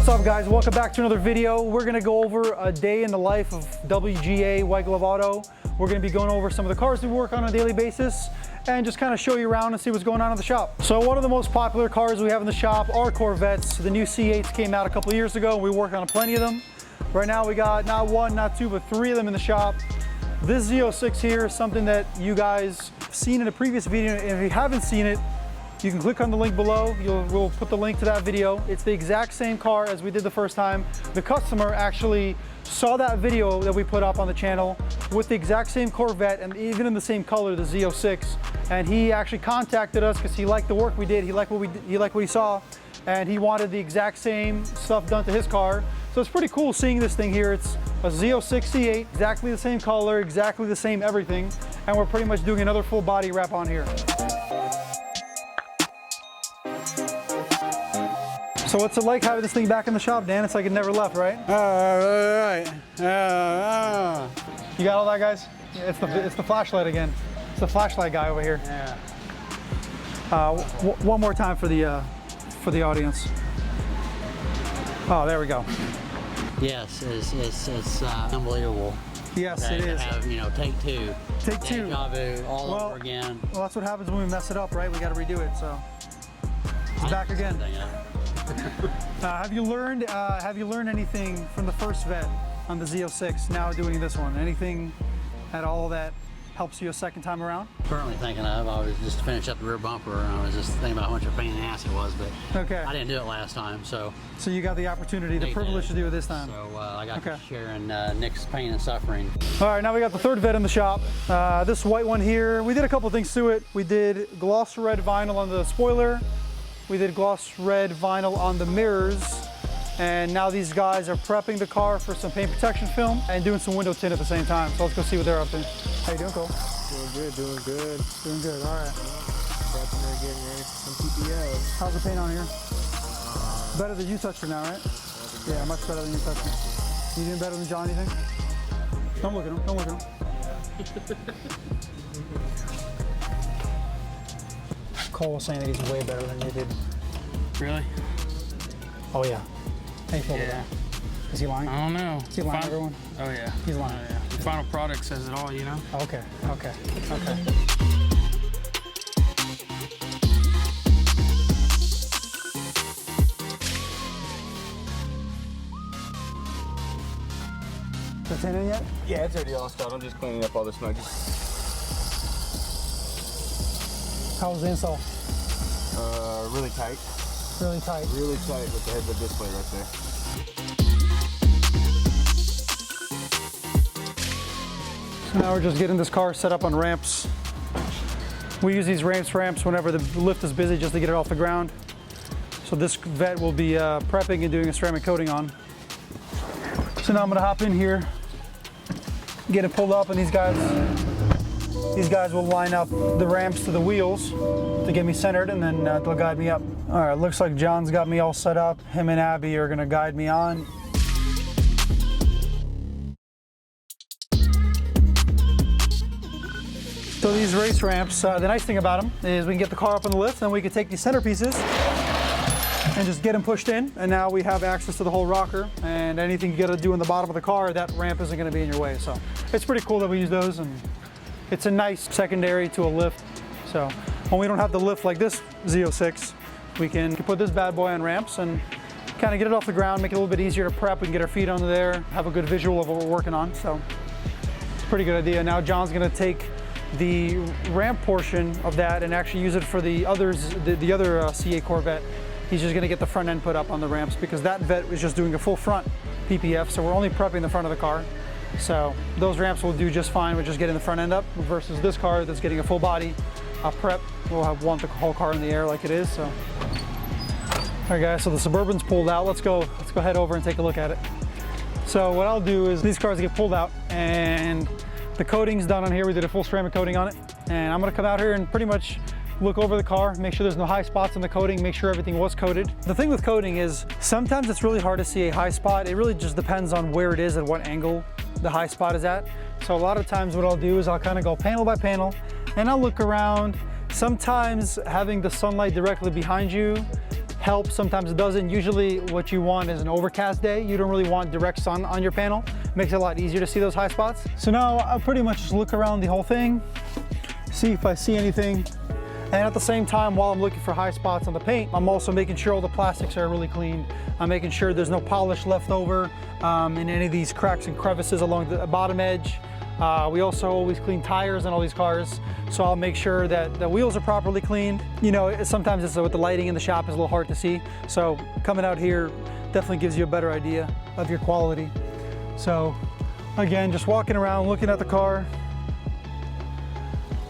What's up, guys? Welcome back to another video. We're gonna go over a day in the life of WGA White Glove Auto. We're gonna be going over some of the cars we work on a daily basis and just kind of show you around and see what's going on in the shop. So one of the most popular cars we have in the shop are Corvettes. The new C8s came out a couple of years ago and we work on plenty of them. Right now we got not one, not two, but three of them in the shop. This Z06 here is something that you guys have seen in a previous video, and if you haven't seen it, you can click on the link below. We'll put the link to that video. It's the exact same car as we did the first time. The customer actually saw that video that we put up on the channel with the exact same Corvette and even in the same color, the Z06. And he actually contacted us because he liked the work we did. He liked what he saw, and he wanted the exact same stuff done to his car. So it's pretty cool seeing this thing here. It's a Z06 C8, exactly the same color, exactly the same everything. And we're pretty much doing another full body wrap on here. So what's it like having this thing back in the shop, Dan? It's like it never left, right? You got all that, guys? Yeah, it's the flashlight again. It's the flashlight guy over here. Yeah. One more time for the audience. Oh, there we go. Yes, it's unbelievable. Yes, it is. Have, you know, take two. Take two. Deja vu all over again. Well, that's what happens when we mess it up, right? We got to redo it. So it's back again. Have you learned anything from the first vet on the Z06? Now doing this one, anything at all that helps you a second time around? Currently thinking of, I was just finished up the rear bumper, and I was just thinking about how much of a pain in the ass it was, but okay. I didn't do it last time, so. So you got the opportunity, the privilege to do it this time. So I got to share in Nick's pain and suffering. All right, now we got the third vet in the shop. This white one here, we did a couple things to it. We did gloss red vinyl on the spoiler. We did gloss red vinyl on the mirrors. And now these guys are prepping the car for some paint protection film and doing some window tint at the same time. So let's go see what they're up to. How you doing, Cole? Doing good, doing good. Doing good, all right. Prepping there, getting ready for some PPL. How's the paint on here? Better than you touched it now, right? Yeah, much better than you touched it. You doing better than John, you think? Don't look at him, don't look at him. Cole was saying that he's way better than you did. Really? Oh yeah. How you feel about that? Is he lying? I don't know. Is he lying, everyone? Oh yeah. He's lying. Oh, yeah. The final product says it all, you know? Okay, okay, okay. Is the tint in yet? Yeah, it's already all installed. I'm just cleaning up all the smudges. How was the install? Really tight. Really tight. Really tight with the heads-up display right there. So now we're just getting this car set up on ramps. We use these ramps whenever the lift is busy just to get it off the ground. So this vet will be prepping and doing a ceramic coating on. So now I'm gonna hop in here, get it pulled up, and these guys will line up the ramps to the wheels to get me centered, and then they'll guide me up. All right, looks like John's got me all set up. Him and Abby are gonna guide me on. So these race ramps, the nice thing about them is we can get the car up on the lift, and we can take these centerpieces and just get them pushed in, and now we have access to the whole rocker, and anything you gotta do in the bottom of the car, that ramp isn't gonna be in your way. So it's pretty cool that we use those, and it's a nice secondary to a lift. So when we don't have the lift like this Z06, we can put this bad boy on ramps and kind of get it off the ground, make it a little bit easier to prep. We can get our feet under there, have a good visual of what we're working on. So it's a pretty good idea. Now John's gonna take the ramp portion of that and actually use it for the other C8 Corvette. He's just gonna get the front end put up on the ramps because that vet is just doing a full front PPF, so we're only prepping the front of the car. So those ramps will do just fine with just getting the front end up versus this car that's getting a full body prep. We'll want the whole car in the air like it is. So, all right guys, so the Suburban's pulled out. Let's go head over and take a look at it. So what I'll do is these cars get pulled out and the coating's done on here. We did a full ceramic coating on it. And I'm gonna come out here and pretty much look over the car, make sure there's no high spots in the coating, make sure everything was coated. The thing with coating is sometimes it's really hard to see a high spot. It really just depends on where it is and what angle the high spot is at. So a lot of times what I'll do is I'll kind of go panel by panel and I'll look around. Sometimes having the sunlight directly behind you helps, sometimes it doesn't. Usually what you want is an overcast day. You don't really want direct sun on your panel. Makes it a lot easier to see those high spots. So now I pretty much just look around the whole thing, see if I see anything. And at the same time, while I'm looking for high spots on the paint, I'm also making sure all the plastics are really clean. I'm making sure there's no polish left over in any of these cracks and crevices along the bottom edge. We also always clean tires on all these cars, so I'll make sure that the wheels are properly cleaned. You know, sometimes it's with the lighting in the shop is a little hard to see, so coming out here definitely gives you a better idea of your quality. So again, just walking around, looking at the car,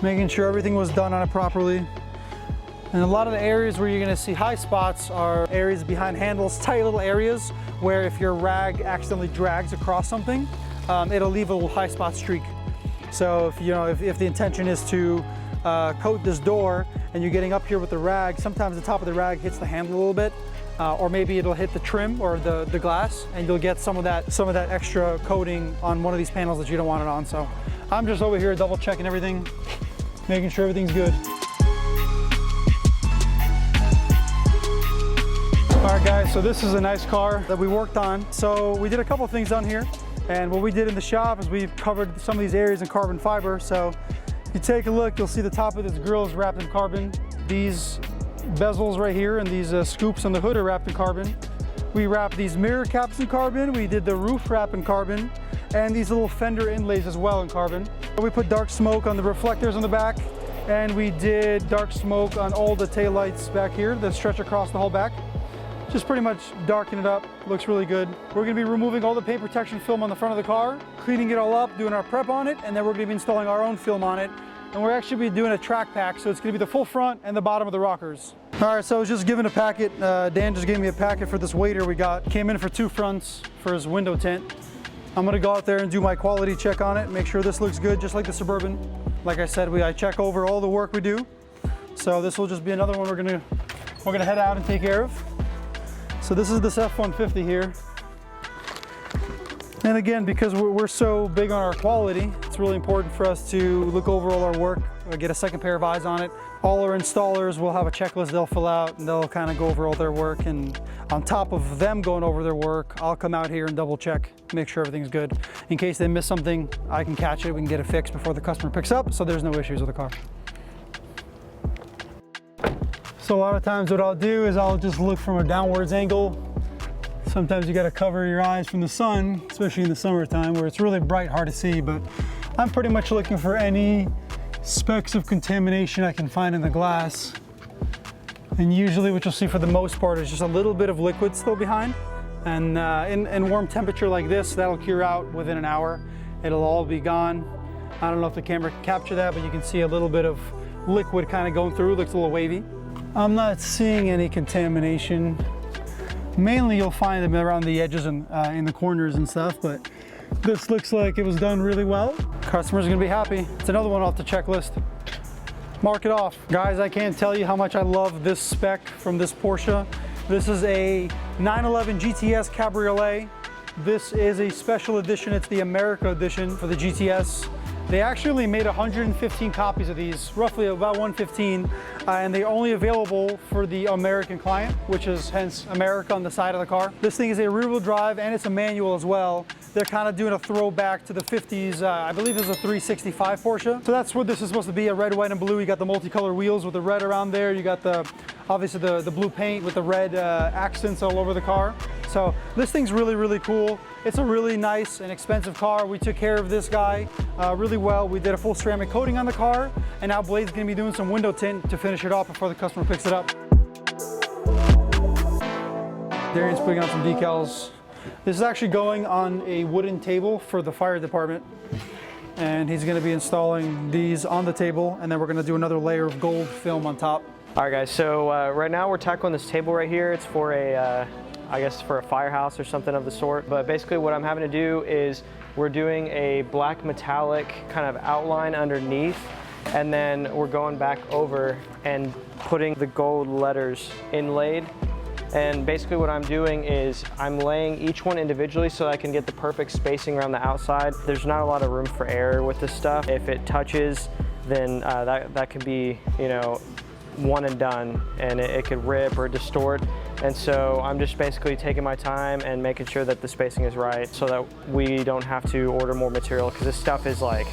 making sure everything was done on it properly. And a lot of the areas where you're gonna see high spots are areas behind handles, tight little areas where if your rag accidentally drags across something, it'll leave a little high spot streak. So if the intention is to coat this door and you're getting up here with the rag, sometimes the top of the rag hits the handle a little bit, or maybe it'll hit the trim or the glass, and you'll get some of that extra coating on one of these panels that you don't want it on. So I'm just over here double checking everything, making sure everything's good. All right guys, so this is a nice car that we worked on. So we did a couple things on here, and what we did in the shop is we've covered some of these areas in carbon fiber. So if you take a look, you'll see the top of this grille is wrapped in carbon. These bezels right here and these scoops on the hood are wrapped in carbon. We wrapped these mirror caps in carbon. We did the roof wrap in carbon, and these little fender inlays as well in carbon. We put dark smoke on the reflectors on the back, and we did dark smoke on all the taillights back here that stretch across the whole back. Just pretty much darken it up, looks really good. We're gonna be removing all the paint protection film on the front of the car, cleaning it all up, doing our prep on it, and then we're gonna be installing our own film on it. And we're actually be doing a track pack, so it's gonna be the full front and the bottom of the rockers. All right, so I was just given a packet. Dan just gave me a packet for this waiter we got. Came in for 2 fronts for his window tint. I'm gonna go out there and do my quality check on it, make sure this looks good, just like the Suburban. Like I said, I check over all the work we do. So this will just be another one we're gonna head out and take care of. So this is this F-150 here. And again, because we're so big on our quality, it's really important for us to look over all our work, get a second pair of eyes on it. All our installers will have a checklist they'll fill out, and they'll kind of go over all their work. And on top of them going over their work, I'll come out here and double check, make sure everything's good. In case they miss something, I can catch it, we can get it fixed before the customer picks up, so there's no issues with the car. So a lot of times what I'll do is I'll just look from a downwards angle. Sometimes you gotta cover your eyes from the sun, especially in the summertime where it's really bright, hard to see, but I'm pretty much looking for any specks of contamination I can find in the glass. And usually what you'll see for the most part is just a little bit of liquid still behind. And in warm temperature like this, that'll cure out within an hour. It'll all be gone. I don't know if the camera can capture that, but you can see a little bit of liquid kind of going through, looks a little wavy. I'm not seeing any contamination. Mainly you'll find them around the edges and in the corners and stuff, but this looks like it was done really well. Customer's gonna be happy. It's another one off the checklist. Mark it off. Guys, I can't tell you how much I love this spec from this Porsche. This is a 911 GTS Cabriolet. This is a special edition. It's the America edition for the GTS. They actually made 115 copies of these, roughly about 115, and they're only available for the American client, which is hence America on the side of the car. This thing is a rear-wheel drive and it's a manual as well. They're kind of doing a throwback to the 50s. I believe it's a 365 Porsche. So that's what this is supposed to be, a red, white, and blue. You got the multicolor wheels with the red around there. You got obviously the blue paint with the red accents all over the car. So this thing's really, really cool. It's a really nice and expensive car. We took care of this guy really well. We did a full ceramic coating on the car, and now Blade's gonna be doing some window tint to finish it off before the customer picks it up. Darian's putting on some decals. This is actually going on a wooden table for the fire department, and he's gonna be installing these on the table, and then we're gonna do another layer of gold film on top. All right guys, so right now we're tackling this table right here. It's for I guess for a firehouse or something of the sort. But basically what I'm having to do is we're doing a black metallic kind of outline underneath, and then we're going back over and putting the gold letters inlaid. And basically what I'm doing is I'm laying each one individually so I can get the perfect spacing around the outside. There's not a lot of room for error with this stuff. If it touches, then that could be, you know, one and done, and it could rip or distort. And so I'm just basically taking my time and making sure that the spacing is right so that we don't have to order more material, because this stuff is like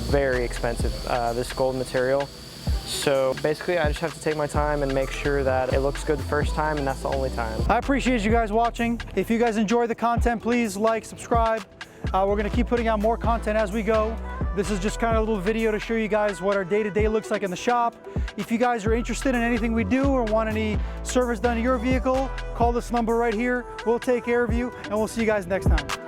very expensive, this gold material. So basically I just have to take my time and make sure that it looks good the first time, and that's the only time. I appreciate you guys watching. If you guys enjoy the content, please like, subscribe. We're gonna keep putting out more content as we go. This is just kind of a little video to show you guys what our day-to-day looks like in the shop. If you guys are interested in anything we do or want any service done to your vehicle, call this number right here. We'll take care of you, and we'll see you guys next time.